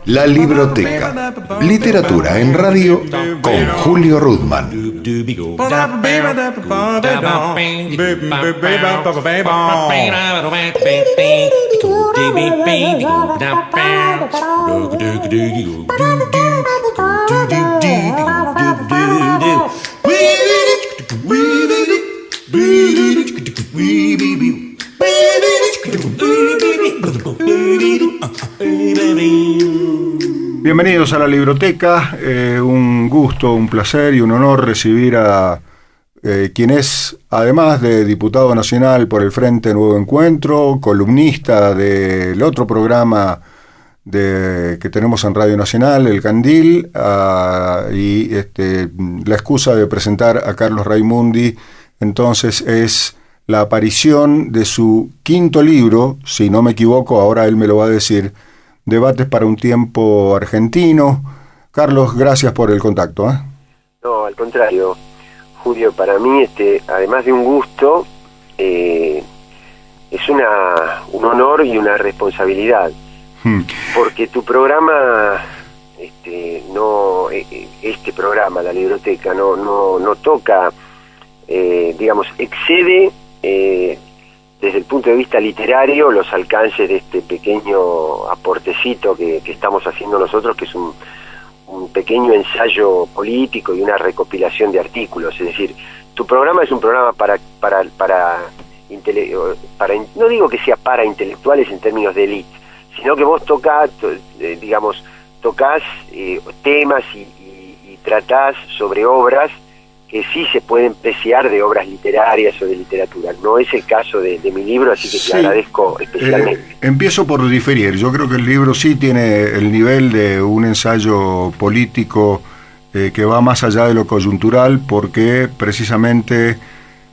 La Libroteca. Literatura en radio con Julio Rudman. Bienvenidos a la Libroteca, un gusto, un placer y un honor recibir a quien es, además de diputado nacional por el Frente Nuevo Encuentro, columnista del otro programa que tenemos en Radio Nacional, El Candil, y la excusa de presentar a Carlos Raimundi, entonces es la aparición de su quinto libro, si no me equivoco, ahora él me lo va a decir, Debates para un tiempo argentino. Carlos, gracias por el contacto. No, al contrario, Julio, para mí, además de un gusto, es un honor y una responsabilidad, porque tu programa, este programa, la Libroteca, no toca, excede desde el punto de vista literario los alcances de este pequeño aportecito que estamos haciendo nosotros, que es un pequeño ensayo político y una recopilación de artículos. Es decir, tu programa es un programa no digo que sea para intelectuales en términos de élite, sino que vos tocás temas y tratás sobre obras que sí se pueden apreciar de obras literarias o de literatura. No es el caso de mi libro, así que te agradezco especialmente. Empiezo por diferir. Yo creo que el libro sí tiene el nivel de un ensayo político que va más allá de lo coyuntural, porque precisamente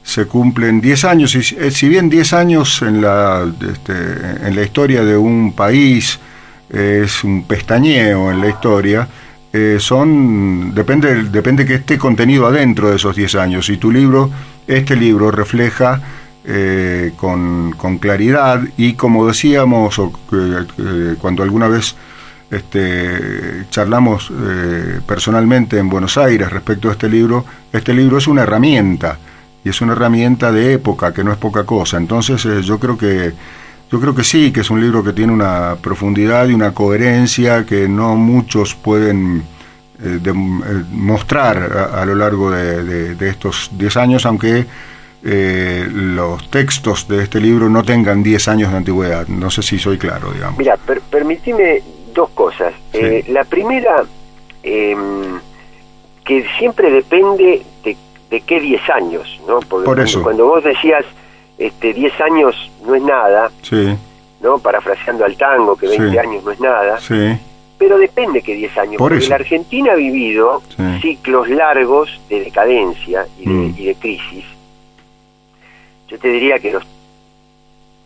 se cumplen 10 años, y si bien 10 años en la historia de un país es un pestañeo en la historia, depende que esté contenido adentro de esos 10 años, y este libro refleja con claridad, y como decíamos cuando alguna vez charlamos personalmente en Buenos Aires respecto a este libro es una herramienta, y es una herramienta de época, que no es poca cosa. Entonces yo creo que sí, que es un libro que tiene una profundidad y una coherencia que no muchos pueden mostrar a lo largo de estos 10 años, aunque los textos de este libro no tengan 10 años de antigüedad. No sé si soy claro, digamos. Mira, permitime dos cosas. Sí. La primera, que siempre depende de qué 10 años, ¿no? Porque por eso, cuando vos decías 10 años no es nada, sí, ¿no? Parafraseando al tango, que 20 sí, años no es nada, sí, pero depende que 10 años, porque la Argentina ha vivido ciclos largos de decadencia y de crisis. Yo te diría que los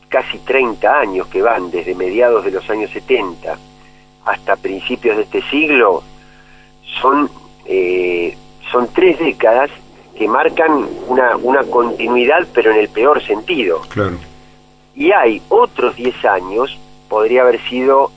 casi 30 años que van desde mediados de los años 70 hasta principios de este siglo son 3 décadas que marcan una continuidad, pero en el peor sentido. Claro. Y hay otros 10 años, podría haber sido,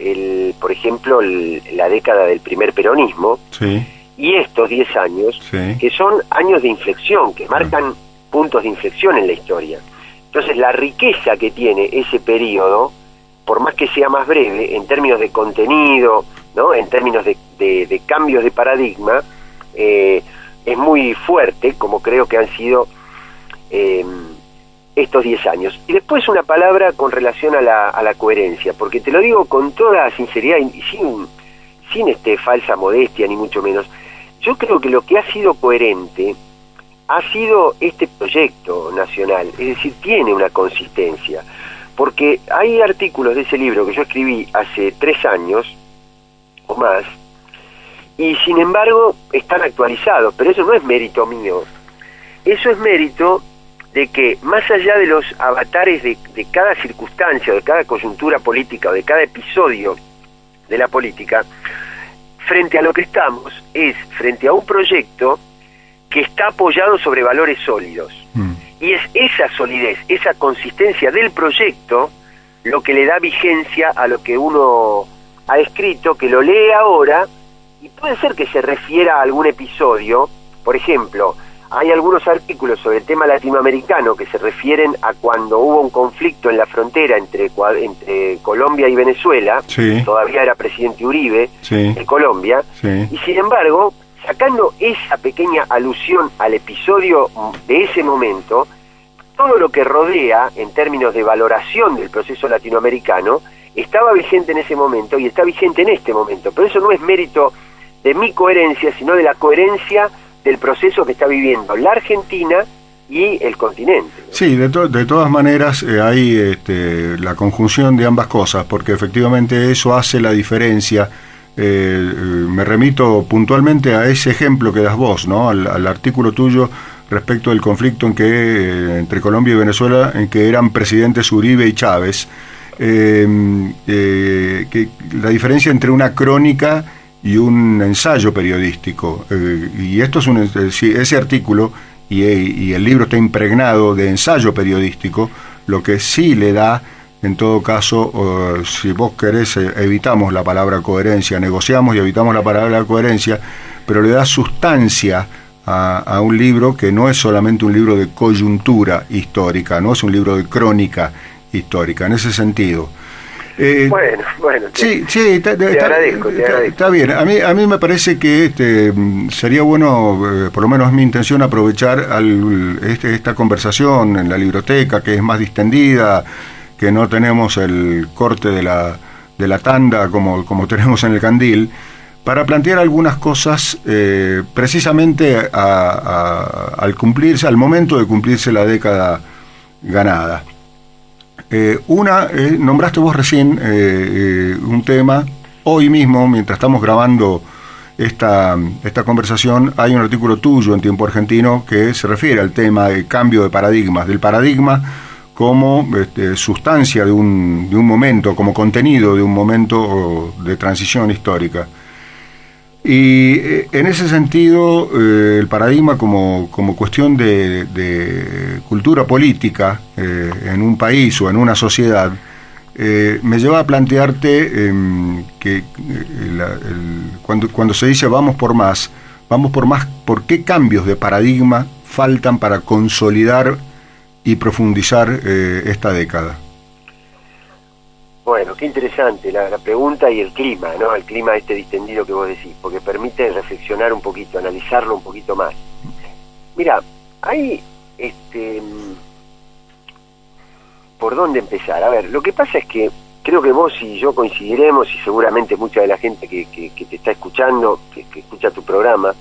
por ejemplo, la década del primer peronismo, sí, y estos 10 años, sí, que son años de inflexión, que marcan puntos de inflexión en la historia. Entonces, la riqueza que tiene ese periodo, por más que sea más breve, en términos de contenido, ¿no? En términos de cambios de paradigma, es muy fuerte, como creo que han sido estos 10 años. Y después una palabra con relación a la coherencia, porque te lo digo con toda sinceridad y sin falsa modestia, ni mucho menos. Yo creo que lo que ha sido coherente ha sido este proyecto nacional, es decir, tiene una consistencia, porque hay artículos de ese libro que yo escribí hace 3 años o más, y sin embargo están actualizados, pero eso no es mérito mío, eso es mérito de que, más allá de los avatares de cada circunstancia, de cada coyuntura política o de cada episodio de la política, frente a lo que estamos es frente a un proyecto que está apoyado sobre valores sólidos. Y es esa solidez, esa consistencia del proyecto lo que le da vigencia a lo que uno ha escrito, que lo lee ahora, y puede ser que se refiera a algún episodio. Por ejemplo, hay algunos artículos sobre el tema latinoamericano que se refieren a cuando hubo un conflicto en la frontera entre Colombia y Venezuela. Sí. Todavía era presidente Uribe, Sí. de Colombia, Sí. y sin embargo, sacando esa pequeña alusión al episodio de ese momento, todo lo que rodea en términos de valoración del proceso latinoamericano estaba vigente en ese momento y está vigente en este momento. Pero eso no es mérito de mi coherencia, sino de la coherencia del proceso que está viviendo la Argentina y el continente, ¿no? Sí, de todas maneras hay la conjunción de ambas cosas, porque efectivamente eso hace la diferencia. Me remito puntualmente a ese ejemplo que das vos, ¿no? Al artículo tuyo respecto del conflicto en que entre Colombia y Venezuela, en que eran presidentes Uribe y Chávez, que la diferencia entre una crónica y un ensayo periodístico, y esto es ese artículo y el libro está impregnado de ensayo periodístico, lo que sí le da, en todo caso, si vos querés, evitamos la palabra coherencia, negociamos y evitamos la palabra coherencia, pero le da sustancia a un libro que no es solamente un libro de coyuntura histórica, no es un libro de crónica histórica, en ese sentido. Bueno, te agradezco. Está bien. A mí me parece que sería bueno, por lo menos es mi intención, aprovechar esta conversación en la libroteca, que es más distendida, que no tenemos el corte de la tanda como tenemos en el Candil, para plantear algunas cosas precisamente al momento de cumplirse la década ganada. Nombraste vos recién un tema. Hoy mismo, mientras estamos grabando esta conversación, hay un artículo tuyo en Tiempo Argentino que se refiere al tema del cambio de paradigmas, del paradigma como sustancia de un momento, como contenido de un momento de transición histórica. Y en ese sentido, el paradigma como cuestión de cultura política en un país o en una sociedad, me lleva a plantearte que cuando se dice vamos por más, ¿por qué cambios de paradigma faltan para consolidar y profundizar esta década? Bueno, qué interesante la pregunta y el clima, ¿no? El clima distendido que vos decís, porque permite reflexionar un poquito, analizarlo un poquito más. Mira, hay ¿por dónde empezar? A ver, lo que pasa es que creo que vos y yo coincidiremos, y seguramente mucha de la gente que te está escuchando, que escucha tu programa,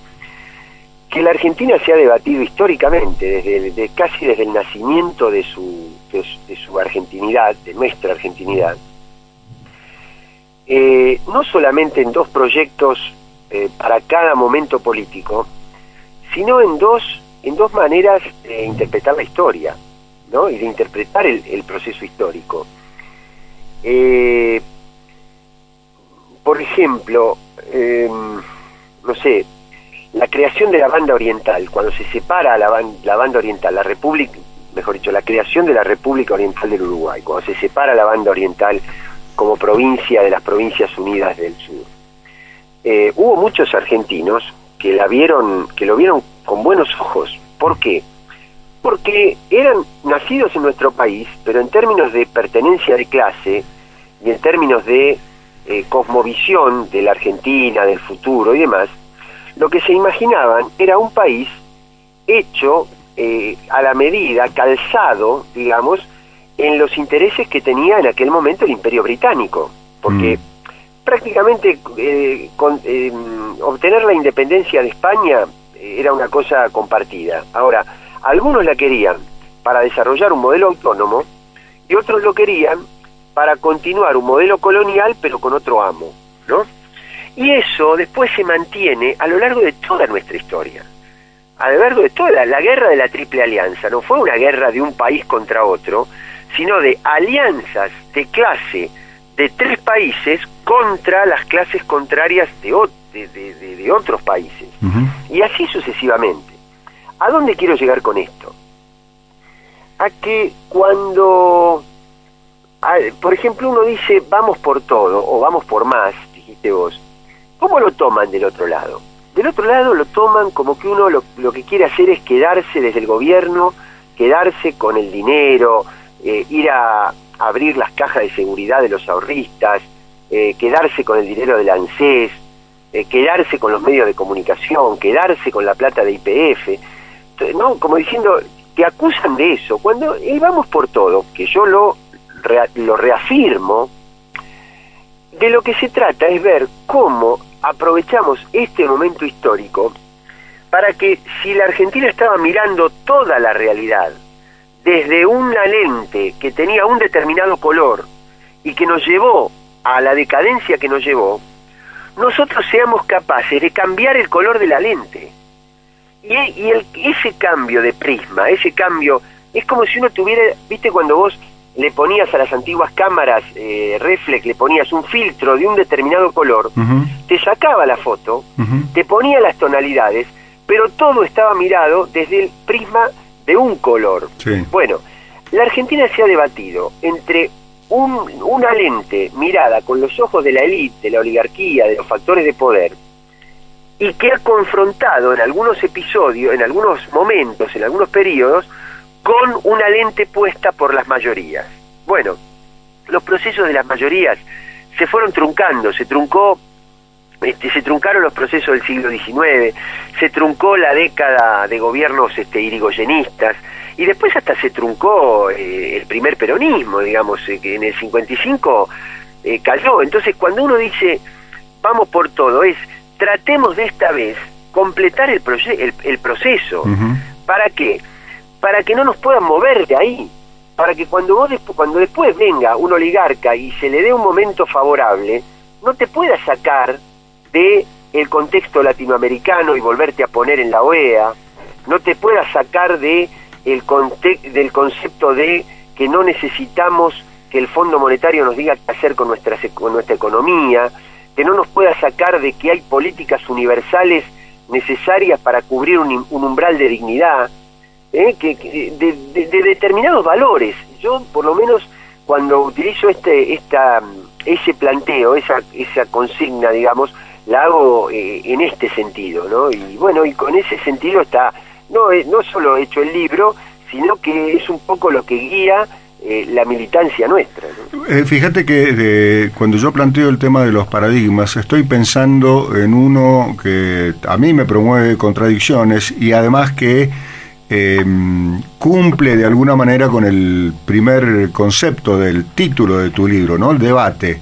que la Argentina se ha debatido históricamente, casi desde el nacimiento de su argentinidad, de nuestra argentinidad, no solamente en dos proyectos para cada momento político, sino en dos maneras de interpretar la historia, ¿no? Y de interpretar el proceso histórico. Por ejemplo, no sé, la creación de la Banda Oriental, cuando se separa la Banda Oriental, la creación de la República Oriental del Uruguay, cuando se separa la Banda Oriental como provincia de las Provincias Unidas del Sur. Hubo muchos argentinos que lo vieron con buenos ojos. ¿Por qué? Porque eran nacidos en nuestro país, pero en términos de pertenencia de clase y en términos de cosmovisión de la Argentina, del futuro y demás, lo que se imaginaban era un país hecho a la medida, calzado, digamos, en los intereses que tenía en aquel momento el Imperio Británico, porque prácticamente obtener la independencia de España era una cosa compartida. Ahora, algunos la querían para desarrollar un modelo autónomo y otros lo querían para continuar un modelo colonial pero con otro amo, ¿no? Y eso después se mantiene a lo largo de toda nuestra historia. A lo largo de toda la guerra de la Triple Alianza no fue una guerra de un país contra otro, sino de alianzas de clase de tres países contra las clases contrarias de otros países. Uh-huh. Y así sucesivamente. ¿A dónde quiero llegar con esto? a que cuando, por ejemplo, uno dice vamos por todo o vamos por más, dijiste vos, ¿cómo lo toman del otro lado? Del otro lado lo toman como que uno lo que quiere hacer es quedarse desde el gobierno, quedarse con el dinero, ir a abrir las cajas de seguridad de los ahorristas, quedarse con el dinero del ANSES, quedarse con los medios de comunicación, quedarse con la plata de YPF, ¿no? Como diciendo, que acusan de eso, cuando vamos por todo, que yo lo reafirmo, de lo que se trata es ver cómo aprovechamos este momento histórico para que, si la Argentina estaba mirando toda la realidad desde una lente que tenía un determinado color y que nos llevó a la decadencia que nos llevó, nosotros seamos capaces de cambiar el color de la lente. Ese cambio de prisma, ese cambio, es como si uno tuviera, ¿viste cuando vos le ponías a las antiguas cámaras reflex, le ponías un filtro de un determinado color, te sacaba la foto, te ponía las tonalidades, pero todo estaba mirado desde el prisma de un color? Sí. Bueno, la Argentina se ha debatido entre una lente mirada con los ojos de la élite, de la oligarquía, de los factores de poder, y que ha confrontado en algunos episodios, en algunos momentos, en algunos periodos, con una lente puesta por las mayorías. Bueno, los procesos de las mayorías se fueron truncando, se truncaron los procesos del siglo XIX, se truncó la década de gobiernos irigoyenistas, y después hasta se truncó el primer peronismo, digamos, que en el 55 cayó. Entonces, cuando uno dice vamos por todo, tratemos de esta vez completar el proceso. ¿Para qué? Para que no nos puedan mover de ahí, para que cuando después venga un oligarca y se le dé un momento favorable, no te pueda sacar de el contexto latinoamericano y volverte a poner en la OEA, no te pueda sacar del concepto de que no necesitamos que el Fondo Monetario nos diga qué hacer con nuestra economía, que no nos pueda sacar de que hay políticas universales necesarias para cubrir un umbral de dignidad, de determinados valores. Yo, por lo menos, cuando utilizo ese planteo, esa consigna, digamos, la hago en este sentido, ¿no? Y bueno, y con ese sentido está, no solo hecho el libro, sino que es un poco lo que guía la militancia nuestra, ¿no? Fíjate que cuando yo planteo el tema de los paradigmas, estoy pensando en uno que a mí me promueve contradicciones y además que cumple de alguna manera con el primer concepto del título de tu libro, ¿no? El debate.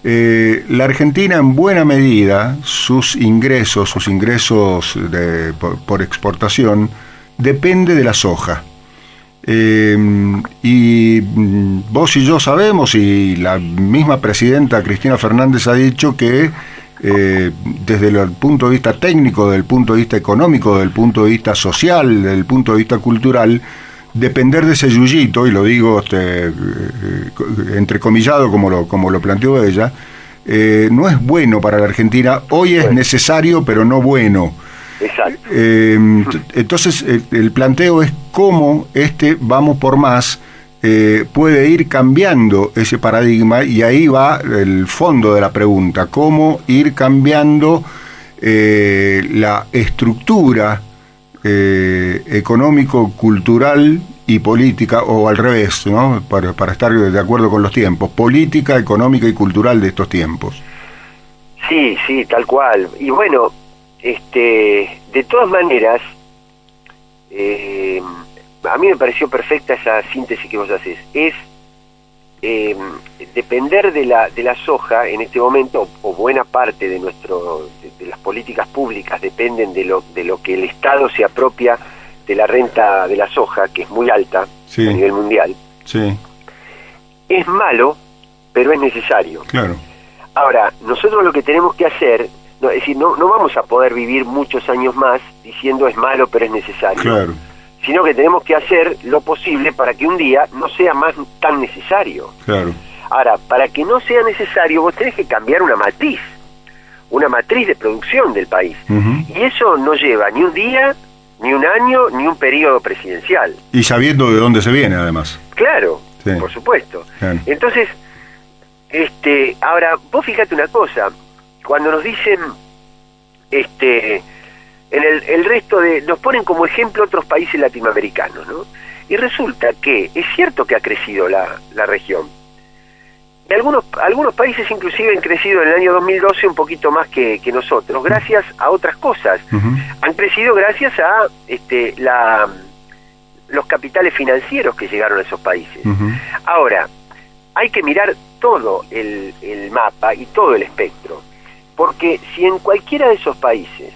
La Argentina, en buena medida, sus ingresos por exportación, depende de la soja. Y vos y yo sabemos, y la misma presidenta Cristina Fernández ha dicho que desde el punto de vista técnico, desde el punto de vista económico, desde el punto de vista social, desde el punto de vista cultural, depender de ese yuyito, y lo digo entrecomillado como lo planteó ella, no es bueno para la Argentina. Hoy es necesario, pero no bueno. Exacto. Entonces el planteo es cómo vamos por más puede ir cambiando ese paradigma, y ahí va el fondo de la pregunta: cómo ir cambiando la estructura económico-cultural y política, o al revés, ¿no? Para estar de acuerdo con los tiempos, política, económica y cultural de estos tiempos. Sí, tal cual. Y bueno, de todas maneras, a mí me pareció perfecta esa síntesis que vos haces. Es depender de la soja en este momento, o buena parte de las políticas públicas dependen de lo que el Estado se apropia de la renta de la soja, que es muy alta a nivel mundial. Sí. Es malo, pero es necesario. Claro. Ahora, nosotros lo que tenemos que hacer, es decir, no vamos a poder vivir muchos años más diciendo es malo, pero es necesario. Claro. Sino que tenemos que hacer lo posible para que un día no sea más tan necesario. Claro. Ahora, para que no sea necesario, vos tenés que cambiar una matriz de producción del país. Y eso no lleva ni un día, ni un año, ni un periodo presidencial. Y sabiendo de dónde se viene, además. Claro, Sí. por supuesto. Claro. Entonces, ahora, vos fíjate una cosa, cuando nos dicen, en el resto nos ponen como ejemplo otros países latinoamericanos, ¿no? Y resulta que es cierto que ha crecido la región. Y algunos países inclusive han crecido en el año 2012 un poquito más que nosotros, gracias a otras cosas. Uh-huh. Han crecido gracias a los capitales financieros que llegaron a esos países. Uh-huh. Ahora, hay que mirar todo el mapa y todo el espectro, porque si en cualquiera de esos países,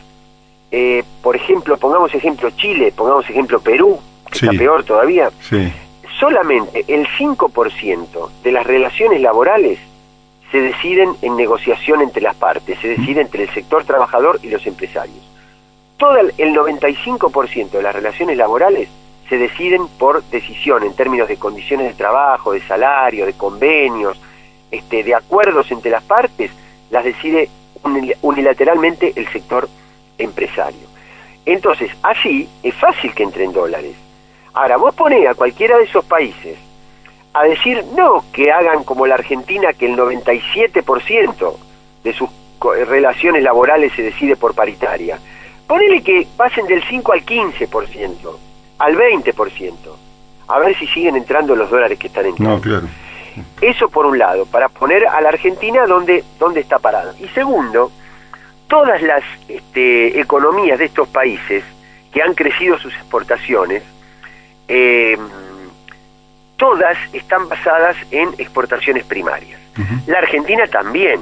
por ejemplo, pongamos ejemplo Chile, pongamos ejemplo Perú, que Sí. está peor todavía, Sí. solamente el 5% de las relaciones laborales se deciden en negociación entre las partes, se decide entre el sector trabajador y los empresarios. Todo el 95% de las relaciones laborales se deciden por decisión en términos de condiciones de trabajo, de salario, de convenios, de acuerdos entre las partes, las decide unilateralmente el sector empresario. Entonces, así es fácil que entren dólares. Ahora, vos ponés a cualquiera de esos países a decir, no que hagan como la Argentina, que el 97% de sus relaciones laborales se decide por paritaria. Ponele que pasen del 5 al 15%, al 20%, a ver si siguen entrando los dólares que están entrando. No, claro. Eso por un lado, para poner a la Argentina donde está parada. Y segundo, todas las economías de estos países que han crecido sus exportaciones, todas están basadas en exportaciones primarias. Uh-huh. La Argentina también,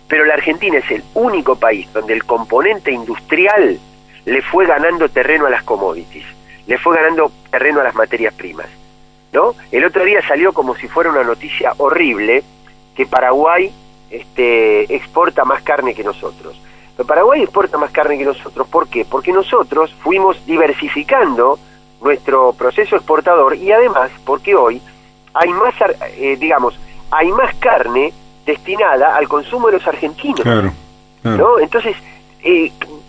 pero la Argentina es el único país donde el componente industrial le fue ganando terreno a las commodities, le fue ganando terreno a las materias primas, ¿no? El otro día salió como si fuera una noticia horrible que Paraguay exporta más carne que nosotros. Pero Paraguay exporta más carne que nosotros, ¿por qué? Porque nosotros fuimos diversificando nuestro proceso exportador y además porque hoy hay más, hay más carne destinada al consumo de los argentinos. Claro, claro. ¿No? Entonces,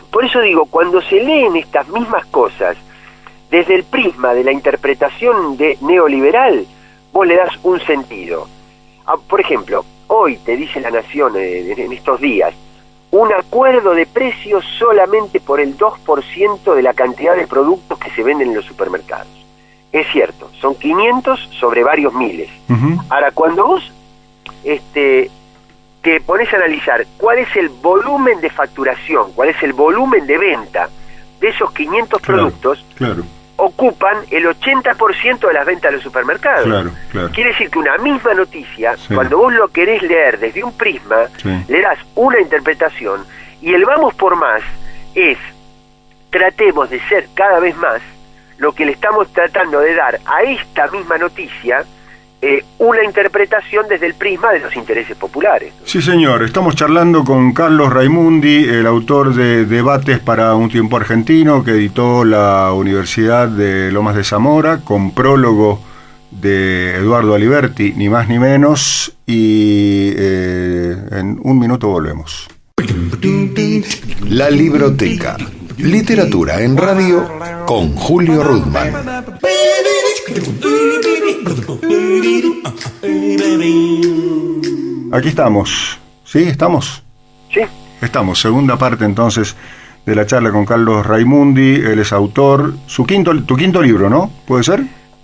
por eso digo, cuando se leen estas mismas cosas desde el prisma de la interpretación neoliberal, vos le das un sentido. Por ejemplo, hoy te dice La Nación en estos días, un acuerdo de precios solamente por el 2% de la cantidad de productos que se venden en los supermercados. Es cierto, son 500 sobre varios miles. Uh-huh. Ahora, cuando vos te pones a analizar cuál es el volumen de facturación, cuál es el volumen de venta de esos 500 productos, claro. ocupan el 80% de las ventas de los supermercados. Claro, claro. Quiere decir que una misma noticia, Sí. cuando vos lo querés leer desde un prisma, Sí. le das una interpretación, y el vamos por más es, tratemos de ser cada vez más lo que le estamos tratando de dar a esta misma noticia, una interpretación desde el prisma de los intereses populares. Sí, señor. Estamos charlando con Carlos Raimundi, el autor de Debates para un tiempo argentino, que editó la Universidad de Lomas de Zamora, con prólogo de Eduardo Aliberti, ni más ni menos, y en un minuto volvemos. La Libroteca. Literatura en radio con Julio Rudman. Aquí estamos. ¿Sí? ¿Estamos? ¿Sí? Estamos. Segunda parte entonces de la charla con Carlos Raimundi. Él es autor. Tu quinto libro, ¿no? ¿Puede ser?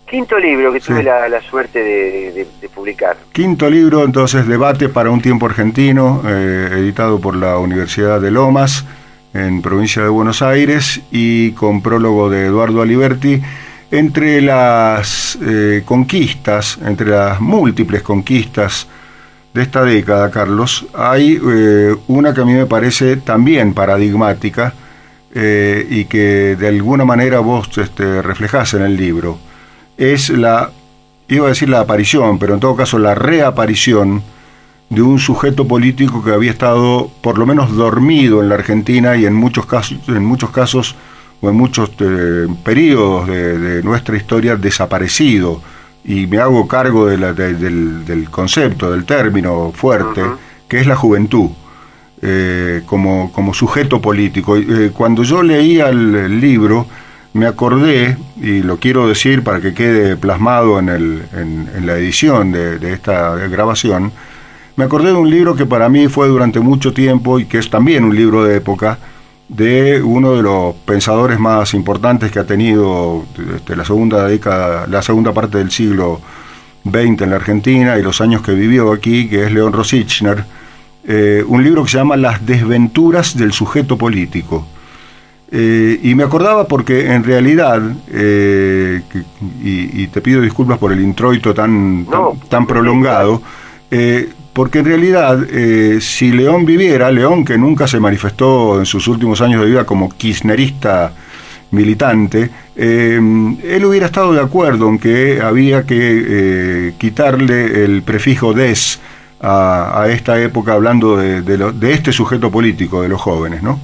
Quinto libro que Sí. tuve la suerte de publicar. Quinto libro, entonces, Debate para un tiempo argentino, editado por la Universidad de Lomas, en provincia de Buenos Aires, y con prólogo de Eduardo Aliberti. Entre las conquistas, entre las múltiples conquistas de esta década, Carlos, hay una que a mí me parece también paradigmática y que de alguna manera vos reflejás en el libro. Es iba a decir la aparición, pero en todo caso la reaparición de un sujeto político que había estado por lo menos dormido en la Argentina y en muchos casos o en muchos periodos de nuestra historia desaparecido. Y me hago cargo del concepto, del término fuerte, Uh-huh. que es la juventud, como sujeto político. Cuando yo leía el libro, me acordé, y lo quiero decir para que quede plasmado en la edición de esta grabación, me acordé de un libro que para mí fue durante mucho tiempo, y que es también un libro de época, de uno de los pensadores más importantes que ha tenido la segunda parte del siglo XX en la Argentina y los años que vivió aquí, que es León Rosichner, un libro que se llama Las desventuras del sujeto político. Y me acordaba porque en realidad, y te pido disculpas por el introito tan prolongado, porque en realidad, si León viviera, León, que nunca se manifestó en sus últimos años de vida como kirchnerista militante, él hubiera estado de acuerdo en que había que quitarle el prefijo des a esta época, hablando de este sujeto político, de los jóvenes, ¿no?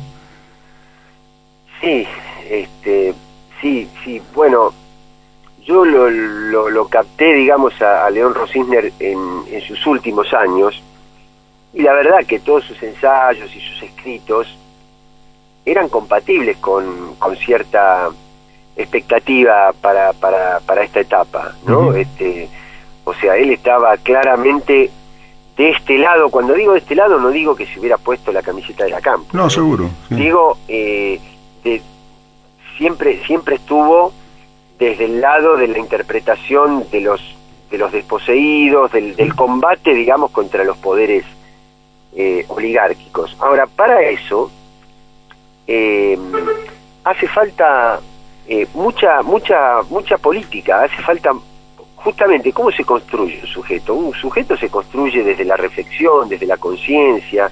Sí, sí, bueno, yo lo capté, digamos, a León Rosichner en sus últimos años, y la verdad que todos sus ensayos y sus escritos eran compatibles con cierta expectativa para esta etapa, ¿no? Uh-huh. O sea, él estaba claramente de este lado. Cuando digo de este lado, no digo que se hubiera puesto la camiseta de la Campo. No, seguro. Sí. Digo, siempre estuvo desde el lado de la interpretación de los desposeídos, del combate, digamos, contra los poderes oligárquicos. Ahora, para eso hace falta mucha política, hace falta justamente cómo se construye un sujeto. Un sujeto se construye desde la reflexión, desde la conciencia,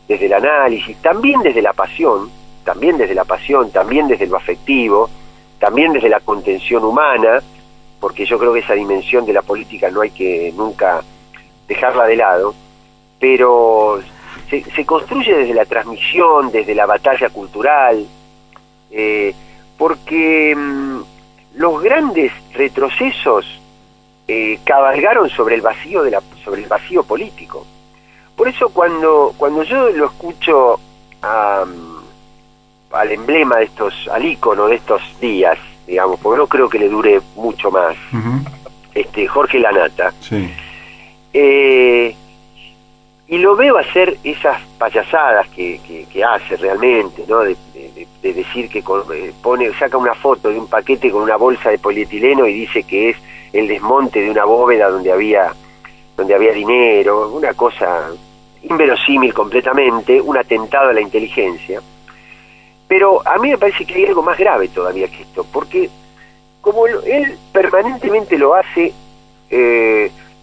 desde el análisis, también desde la pasión, también desde lo afectivo, también desde la contención humana, porque yo creo que esa dimensión de la política no hay que nunca dejarla de lado, pero se construye desde la transmisión, desde la batalla cultural, porque los grandes retrocesos cabalgaron sobre el vacío vacío político. Por eso cuando yo lo escucho al emblema de al ícono de estos días, digamos, porque no creo que le dure mucho más, uh-huh. Jorge Lanata, sí. Y lo veo hacer esas payasadas que hace realmente, ¿no? De decir que saca una foto de un paquete con una bolsa de polietileno y dice que es el desmonte de una bóveda donde había dinero, una cosa inverosímil completamente, un atentado a la inteligencia. Pero a mí me parece que hay algo más grave todavía que esto, porque como él permanentemente lo hace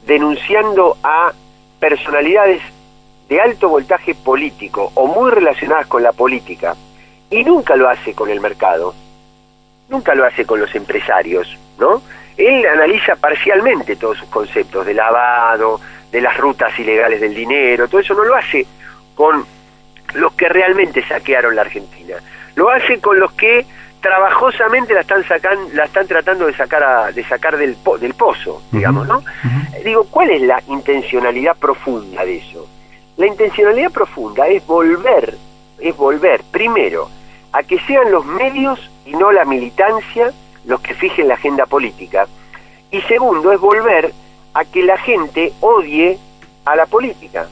denunciando a personalidades de alto voltaje político o muy relacionadas con la política, y nunca lo hace con el mercado, nunca lo hace con los empresarios, ¿no? Él analiza parcialmente todos sus conceptos de lavado, de las rutas ilegales del dinero, todo eso no lo hace con los que realmente saquearon la Argentina, lo hace con los que trabajosamente la están tratando de sacar del pozo, digamos, ¿no? Uh-huh. Digo, ¿cuál es la intencionalidad profunda de eso? La intencionalidad profunda es volver primero a que sean los medios y no la militancia los que fijen la agenda política, y segundo es volver a que la gente odie a la política,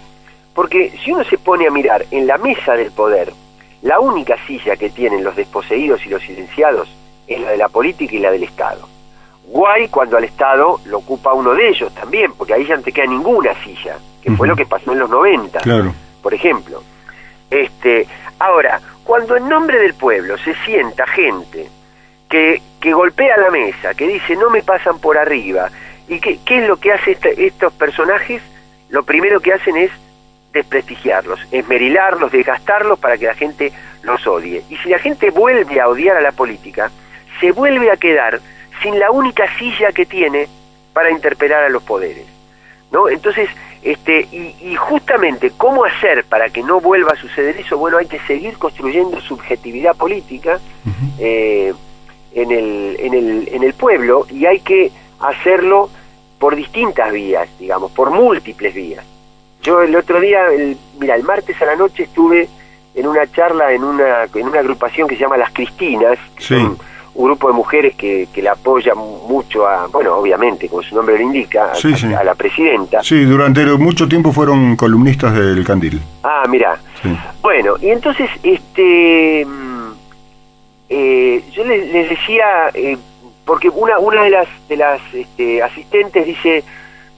porque si uno se pone a mirar en la mesa del poder, la única silla que tienen los desposeídos y los silenciados es la de la política y la del Estado. Guay cuando al Estado lo ocupa uno de ellos también, porque ahí ya no te queda ninguna silla, que fue lo que pasó en los 90, claro. Por ejemplo. Ahora, cuando en nombre del pueblo se sienta gente que golpea la mesa, que dice no me pasan por arriba, y ¿qué es lo que hace estos personajes? Lo primero que hacen es desprestigiarlos, esmerilarlos, desgastarlos para que la gente los odie. Y si la gente vuelve a odiar a la política, se vuelve a quedar sin la única silla que tiene para interpelar a los poderes, ¿no? Entonces, y justamente, ¿cómo hacer para que no vuelva a suceder eso? Bueno, hay que seguir construyendo subjetividad política en el pueblo, y hay que hacerlo por distintas vías, digamos, por múltiples vías. Yo el otro día, el martes a la noche estuve en una charla en una agrupación que se llama Las Cristinas, sí. un grupo de mujeres que la apoya mucho bueno, obviamente, como su nombre lo indica, Sí. a la presidenta. Sí, durante mucho tiempo fueron columnistas del Candil. Ah, mirá. Sí. Bueno, y entonces, yo les decía, porque una de las asistentes dice,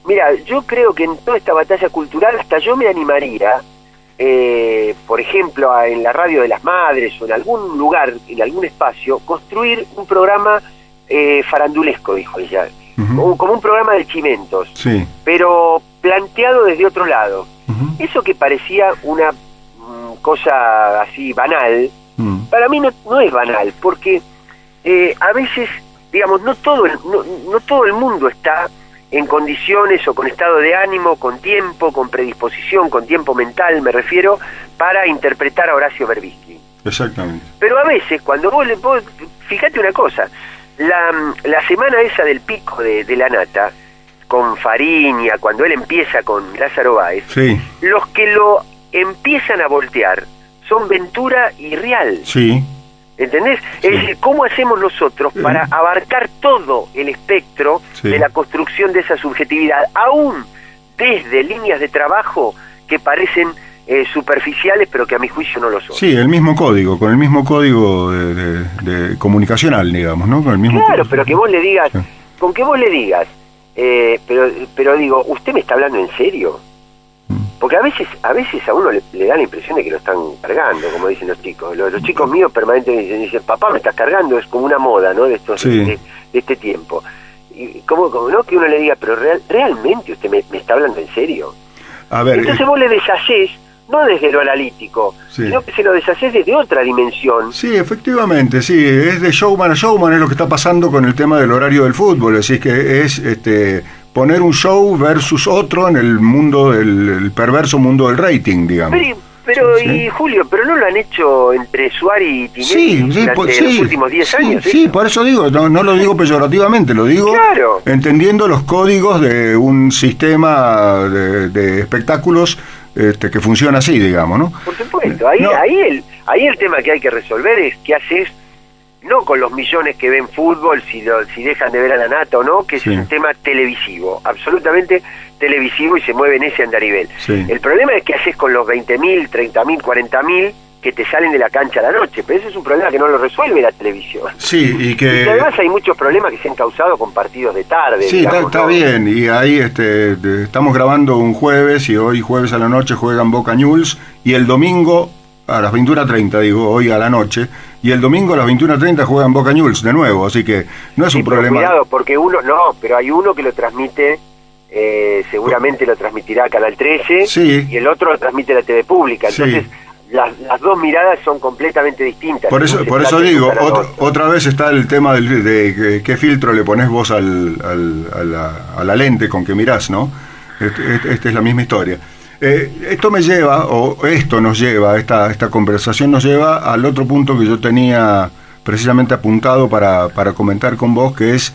mira, yo creo que en toda esta batalla cultural hasta yo me animaría, por ejemplo, en la radio de las madres o en algún lugar, en algún espacio, construir un programa farandulesco, dijo ella, como un programa de chimentos, Sí. pero planteado desde otro lado. Eso que parecía una cosa así banal, para mí no es banal, porque a veces, digamos, no todo el mundo está en condiciones o con estado de ánimo, con tiempo, con predisposición, con tiempo mental, me refiero, para interpretar a Horacio Berbisky. Exactamente. Pero a veces, cuando vos fíjate una cosa, la semana esa del pico de la nata, con Fariña, cuando él empieza con Lázaro Báez, Sí. los que lo empiezan a voltear son Ventura y Rial. Sí. ¿Entendés? Sí. Es decir, ¿cómo hacemos nosotros para abarcar todo el espectro Sí. de la construcción de esa subjetividad, aún desde líneas de trabajo que parecen superficiales, pero que a mi juicio no lo son? Sí, el mismo código, con el mismo código de comunicacional, digamos, ¿no? Con el mismo Claro, código. pero que vos le digas, Sí. con que vos le digas, pero digo, ¿usted me está hablando en serio? Porque a veces a uno le da la impresión de que lo están cargando, como dicen los chicos. Los chicos míos permanentemente dicen, papá, me estás cargando, es como una moda, ¿no? De estos Sí. de este tiempo. Y como no que uno le diga, pero realmente usted me está hablando en serio. A ver, Entonces vos le deshacés, no desde lo analítico, Sí. sino que se lo deshacés desde otra dimensión. sí, efectivamente, sí, es de showman a showman, es lo que está pasando con el tema del horario del fútbol, así que es poner un show versus otro en el mundo el perverso mundo del rating, digamos. Pero Sí, y sí. Julio, pero no lo han hecho entre Suárez y Tinelli durante los últimos 10 años. Sí, ¿eso? por eso digo, no lo digo peyorativamente, lo digo Claro. entendiendo los códigos de un sistema de espectáculos que funciona así, digamos, ¿no? Por supuesto, ahí el tema que hay que resolver es qué haces, no con los millones que ven fútbol, si dejan de ver a la nata o no, que Sí. es un tema televisivo, absolutamente televisivo, y se mueve en ese andarivel. Sí. El problema es qué haces con los 20.000, 30.000, 40.000 que te salen de la cancha a la noche, pero ese es un problema que no lo resuelve la televisión. Sí, y Y que además hay muchos problemas que se han causado con partidos de tarde. Sí, digamos, está ¿no? bien, y ahí estamos grabando un jueves y hoy jueves a la noche juegan Boca Newell's y el domingo a las 21:30, digo, hoy a la noche, y el domingo a las 21:30 juegan Boca Newell's de nuevo, así que no es Sí, un pero problema. cuidado, porque pero hay uno que lo transmite, seguramente lo transmitirá Canal 13, Sí. y el otro lo transmite la TV Pública, Sí. entonces las dos miradas son completamente distintas. Por eso, No se por eso trata de digo, un canal a otro. otra vez está el tema de qué filtro le pones vos a la lente con que mirás, ¿no? Esta es la misma historia. Esto nos lleva, esta conversación nos lleva al otro punto que yo tenía precisamente apuntado para comentar con vos, que es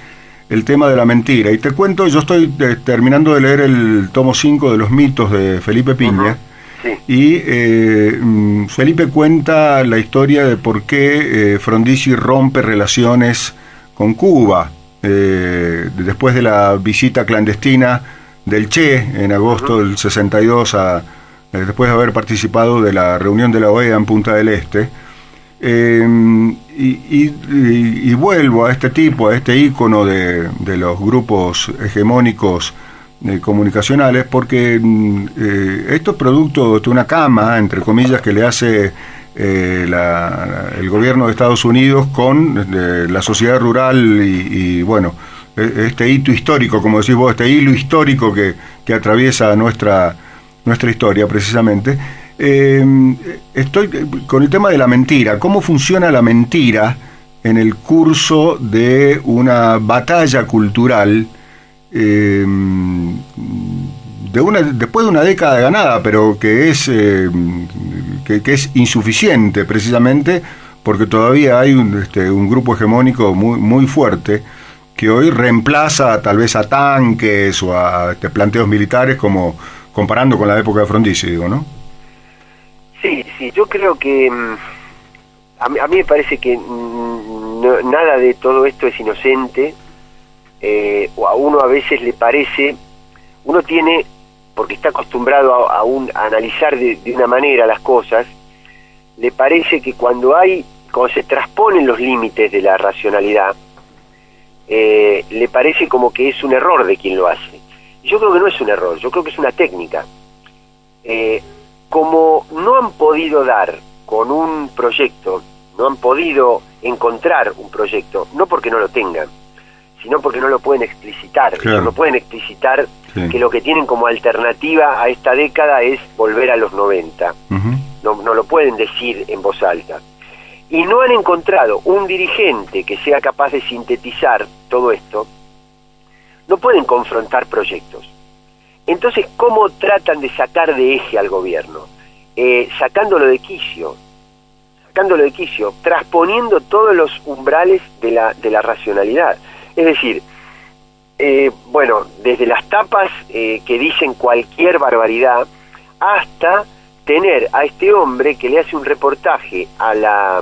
el tema de la mentira. Y te cuento, yo estoy terminando de leer el tomo 5 de los mitos de Felipe Piña. Sí. Y Felipe cuenta la historia de por qué Frondizi rompe relaciones con Cuba después de la visita clandestina del Che en agosto del 62, después de haber participado de la reunión de la OEA en Punta del Este. Y vuelvo a este tipo, a este ícono de los grupos hegemónicos comunicacionales, porque esto es producto de una cama, entre comillas, que le hace el gobierno de Estados Unidos con la sociedad rural y bueno, este hito histórico, como decís vos, este hilo histórico que atraviesa nuestra historia precisamente. Estoy con el tema de la mentira. ¿Cómo funciona la mentira en el curso de una batalla cultural después de una década ganada, pero que es insuficiente precisamente porque todavía hay un grupo hegemónico muy, muy fuerte que hoy reemplaza tal vez a tanques o a planteos militares, como comparando con la época de Frondizi, digo, ¿no? Sí, yo creo que a mí me parece que no nada de todo esto es inocente, o a uno a veces le parece, uno tiene, porque está acostumbrado a analizar de una manera las cosas, le parece que cuando se trasponen los límites de la racionalidad, le parece como que es un error de quien lo hace. Yo creo que no es un error, yo creo que es una técnica. Como no han podido dar con un proyecto, no han podido encontrar un proyecto, no porque no lo tengan, sino porque no lo pueden explicitar. Claro. No pueden explicitar Sí. que lo que tienen como alternativa a esta década es volver a los 90. No lo pueden decir en voz alta. Y no han encontrado un dirigente que sea capaz de sintetizar todo esto, no pueden confrontar proyectos. Entonces, ¿cómo tratan de sacar de eje al gobierno? Sacándolo de quicio, trasponiendo todos los umbrales de la racionalidad. Es decir, desde las tapas que dicen cualquier barbaridad, hasta tener a este hombre que le hace un reportaje a la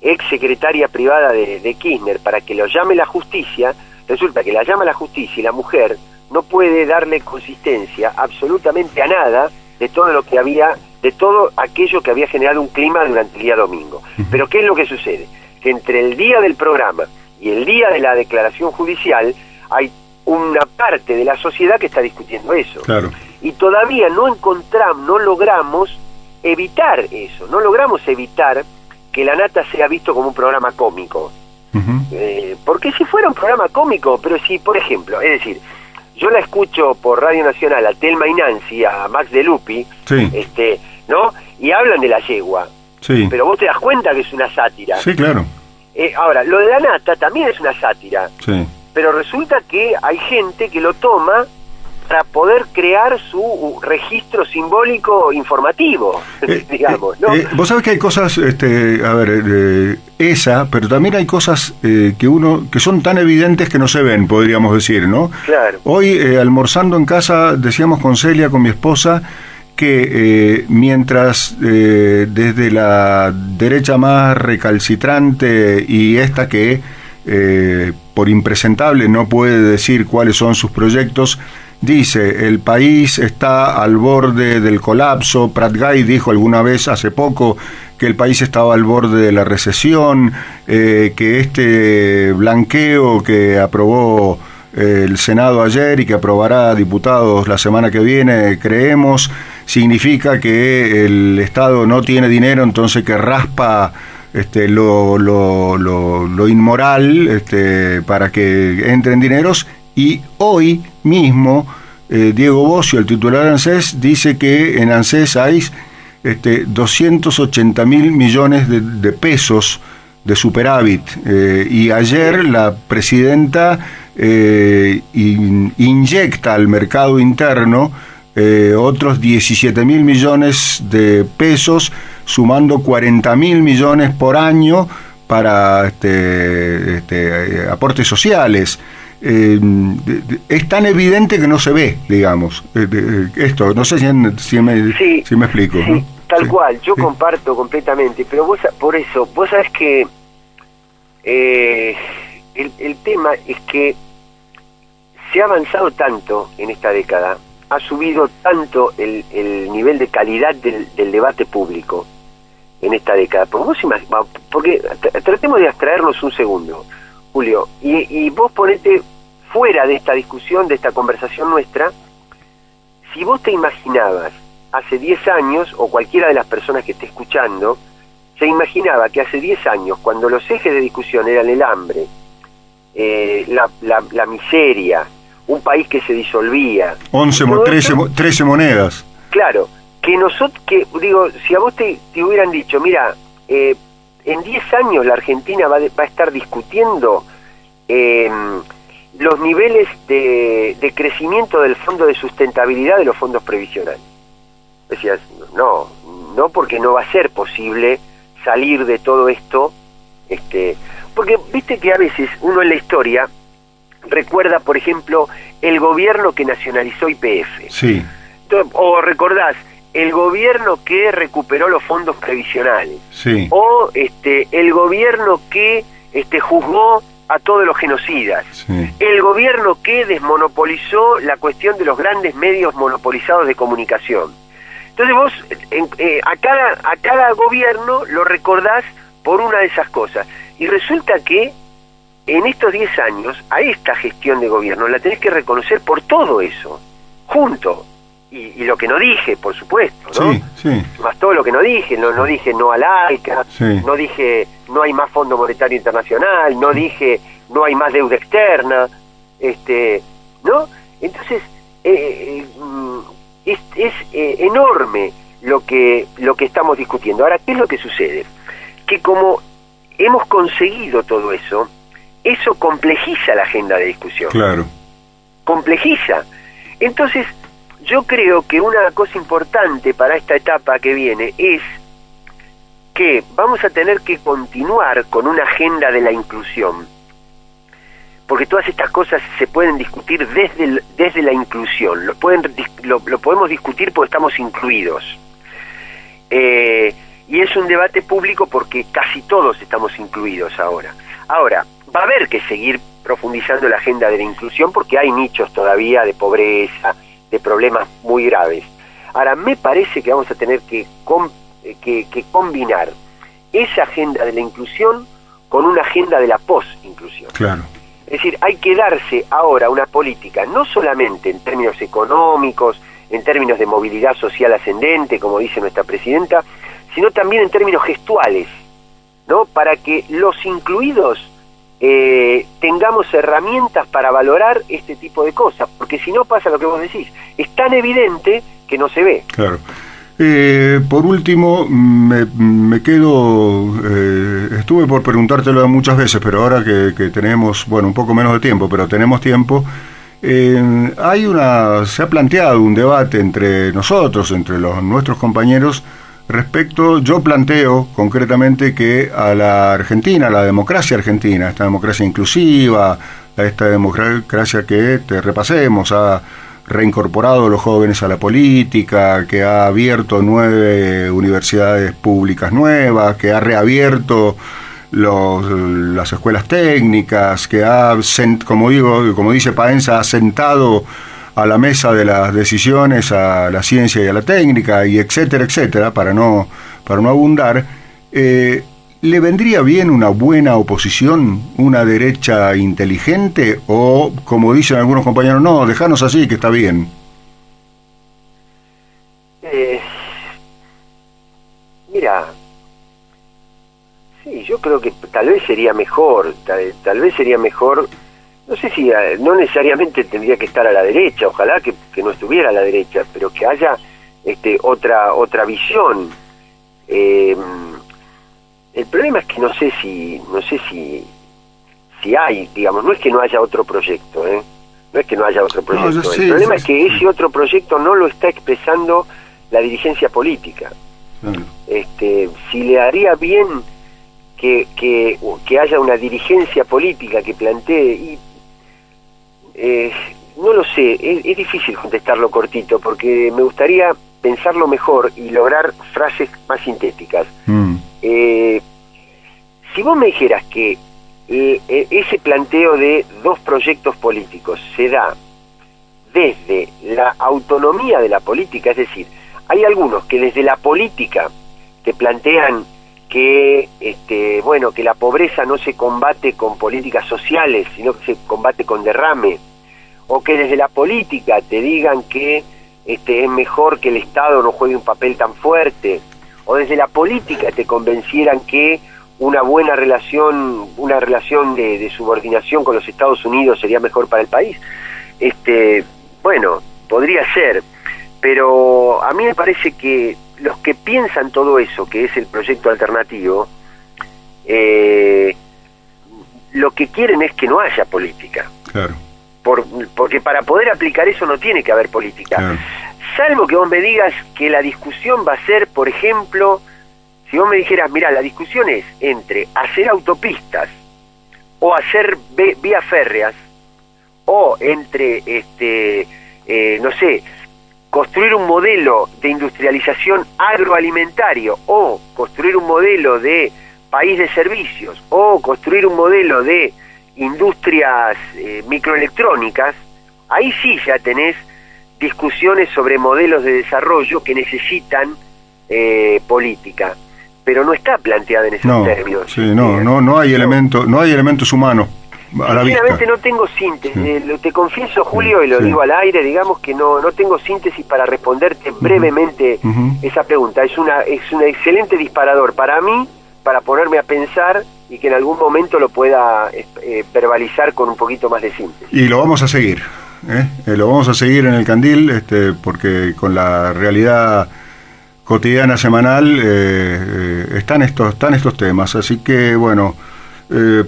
ex secretaria privada de Kirchner para que lo llame la justicia. Resulta que la llama la justicia y la mujer no puede darle consistencia absolutamente a nada de todo lo que había, de todo aquello que había generado un clima durante el día domingo. Pero ¿qué es lo que sucede? Que entre el día del programa y el día de la declaración judicial hay una parte de la sociedad que está discutiendo eso. Claro. Y todavía no logramos evitar eso, no logramos evitar que La Nata sea visto como un programa cómico. Porque si fuera un programa cómico, pero si, por ejemplo, es decir, yo la escucho por Radio Nacional a Telma y Nancy, a Max de Lupi, Sí. ¿no? Y hablan de la yegua. Sí. Pero vos te das cuenta que es una sátira. Sí, claro. Ahora, lo de La Nata también es una sátira. Sí. Pero resulta que hay gente que lo toma para poder crear su registro simbólico informativo, digamos, ¿no? Vos sabés que hay cosas, pero también hay cosas que son tan evidentes que no se ven, podríamos decir, ¿no? Claro. Hoy, almorzando en casa, decíamos con Celia, con mi esposa, que mientras desde la derecha más recalcitrante y esta que por impresentable no puede decir cuáles son sus proyectos, dice, el país está al borde del colapso. Prat Gai dijo alguna vez hace poco que el país estaba al borde de la recesión, que este blanqueo que aprobó el Senado ayer y que aprobará diputados la semana que viene, creemos, significa que el Estado no tiene dinero, entonces que raspa lo inmoral para que entren dineros. Y hoy mismo Diego Bossio, el titular de ANSES, dice que en ANSES hay 280.000 millones de pesos de superávit, y ayer la presidenta inyecta al mercado interno otros 17.000 millones de pesos, sumando 40.000 millones por año para aportes sociales. Es tan evidente que no se ve, digamos, esto, no sé si me explico. Sí, ¿no? tal Sí, cual, yo sí. comparto completamente, pero vos sabés que el tema es que se ha avanzado tanto en esta década, ha subido tanto el nivel de calidad del debate público en esta década. Porque tratemos de abstraernos un segundo, Julio, y vos ponete fuera de esta discusión, de esta conversación nuestra. Si vos te imaginabas hace 10 años, o cualquiera de las personas que esté escuchando, se imaginaba que hace 10 años, cuando los ejes de discusión eran el hambre, la miseria, un país que se disolvía, 13 monedas. Claro, si a vos te hubieran dicho, mira, en 10 años la Argentina va a estar discutiendo los niveles de crecimiento del Fondo de Sustentabilidad de los fondos previsionales. Decías, no, porque no va a ser posible salir de todo esto, porque viste que a veces uno en la historia recuerda, por ejemplo, el gobierno que nacionalizó YPF. Sí. O recordás, el gobierno que recuperó los fondos previsionales. Sí. O el gobierno que juzgó a todos los genocidas, Sí. el gobierno que desmonopolizó la cuestión de los grandes medios monopolizados de comunicación. Entonces vos a cada gobierno lo recordás por una de esas cosas, y resulta que en estos 10 años a esta gestión de gobierno la tenés que reconocer por todo eso, junto, y lo que no dije, por supuesto, ¿no? Sí, sí. Más todo lo que no dije, no dije no al AICA, Sí. no dije no hay más Fondo Monetario Internacional, no dije no hay más deuda externa, ¿no? Entonces, es enorme lo que estamos discutiendo. Ahora, ¿qué es lo que sucede? Que como hemos conseguido todo eso complejiza la agenda de discusión. Claro. Complejiza. Entonces, yo creo que una cosa importante para esta etapa que viene es que vamos a tener que continuar con una agenda de la inclusión, porque todas estas cosas se pueden discutir desde la inclusión, lo podemos discutir porque estamos incluidos, y es un debate público porque casi todos estamos incluidos ahora. Ahora, va a haber que seguir profundizando la agenda de la inclusión porque hay nichos todavía de pobreza, de problemas muy graves. Ahora, me parece que vamos a tener que combinar esa agenda de la inclusión con una agenda de la post-inclusión. Claro. Es decir, hay que darse ahora una política, no solamente en términos económicos, en términos de movilidad social ascendente, como dice nuestra presidenta, sino también en términos gestuales, ¿no? Para que los incluidos tengamos herramientas para valorar este tipo de cosas, porque si no pasa lo que vos decís, es tan evidente que no se ve. Claro. Por último, me quedo, estuve por preguntártelo muchas veces, pero ahora que tenemos, bueno, un poco menos de tiempo, pero tenemos tiempo, se ha planteado un debate entre nosotros, entre nuestros compañeros, respecto, yo planteo concretamente que a la Argentina, a la democracia argentina, esta democracia inclusiva, a esta democracia que, te repasemos, ha reincorporado a los jóvenes a la política, que ha abierto 9 universidades públicas nuevas, que ha reabierto las escuelas técnicas, que como dice Paenza, ha sentado a la mesa de las decisiones a la ciencia y a la técnica, y etcétera, etcétera, para no abundar. ¿Le vendría bien una buena oposición, una derecha inteligente, o, como dicen algunos compañeros, no, dejanos así, que está bien? Mira, sí, yo creo que tal vez sería mejor, tal vez sería mejor, no sé si no necesariamente tendría que estar a la derecha, ojalá que no estuviera a la derecha, pero que haya otra visión. El problema es que no sé si hay, digamos, no es que no haya otro proyecto, no es que no haya otro proyecto. No, el problema es que ese otro proyecto no lo está expresando la dirigencia política. Si le haría bien que haya una dirigencia política que plantee, no lo sé, es difícil contestarlo cortito, porque me gustaría pensarlo mejor y lograr frases más sintéticas. Si vos me dijeras que ese planteo de 2 proyectos políticos se da desde la autonomía de la política, es decir, hay algunos que desde la política te plantean que que la pobreza no se combate con políticas sociales, sino que se combate con derrame, o que desde la política te digan que es mejor que el Estado no juegue un papel tan fuerte, o desde la política te convencieran que una buena relación, de subordinación con los Estados Unidos sería mejor para el país. Bueno, podría ser, pero a mí me parece que los que piensan todo eso, que es el proyecto alternativo, lo que quieren es que no haya política. Claro. Porque para poder aplicar eso no tiene que haber política. Claro. Salvo que vos me digas que la discusión va a ser, por ejemplo, si vos me dijeras, mirá, la discusión es entre hacer autopistas o hacer vías férreas, o entre, no sé, construir un modelo de industrialización agroalimentario o construir un modelo de país de servicios o construir un modelo de industrias microelectrónicas, ahí sí ya tenés discusiones sobre modelos de desarrollo que necesitan política, pero no está planteada en esos términos. Sí, no hay elementos humanos a la vista. Sinceramente no tengo síntesis, te confieso, Julio, y lo digo al aire, digamos que no tengo síntesis para responderte brevemente esa pregunta. Es un excelente disparador para mí, para ponerme a pensar y que en algún momento lo pueda verbalizar con un poquito más de síntesis. Y lo vamos a seguir, lo vamos a seguir en el Candil, porque con la realidad cotidiana semanal están estos temas, así que bueno,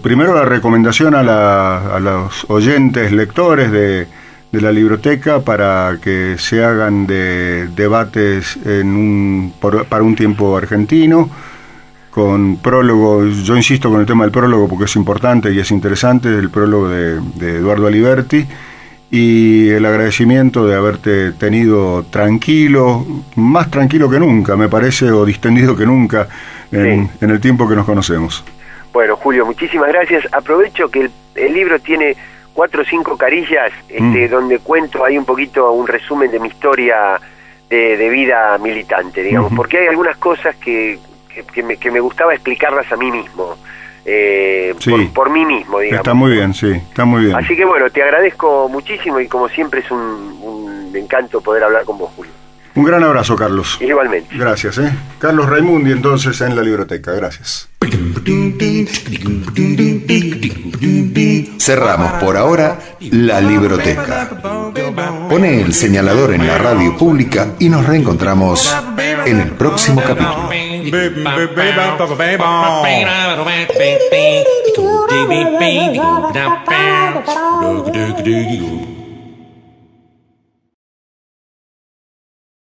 primero la recomendación a los oyentes lectores de la Libroteca para que se hagan de debates para un tiempo argentino, con prólogo. Yo insisto con el tema del prólogo porque es importante y es interesante, el prólogo de Eduardo Aliberti, y el agradecimiento de haberte tenido tranquilo, más tranquilo que nunca, me parece, o distendido que nunca en el tiempo que nos conocemos. Bueno, Julio, muchísimas gracias. Aprovecho que el libro tiene 4 o 5 carillas, donde cuento ahí un poquito un resumen de mi historia de vida militante, digamos, porque hay algunas cosas que me gustaba explicarlas a mí mismo, por mí mismo, digamos. Está muy bien, sí, está muy bien. Así que bueno, te agradezco muchísimo y como siempre es un encanto poder hablar con vos, Julio. Un gran abrazo, Carlos. Igualmente. Gracias, Carlos Raimundi, entonces, en la Libroteca. Gracias. Cerramos por ahora la Libroteca. Pone el señalador en la radio pública y nos reencontramos en el próximo capítulo.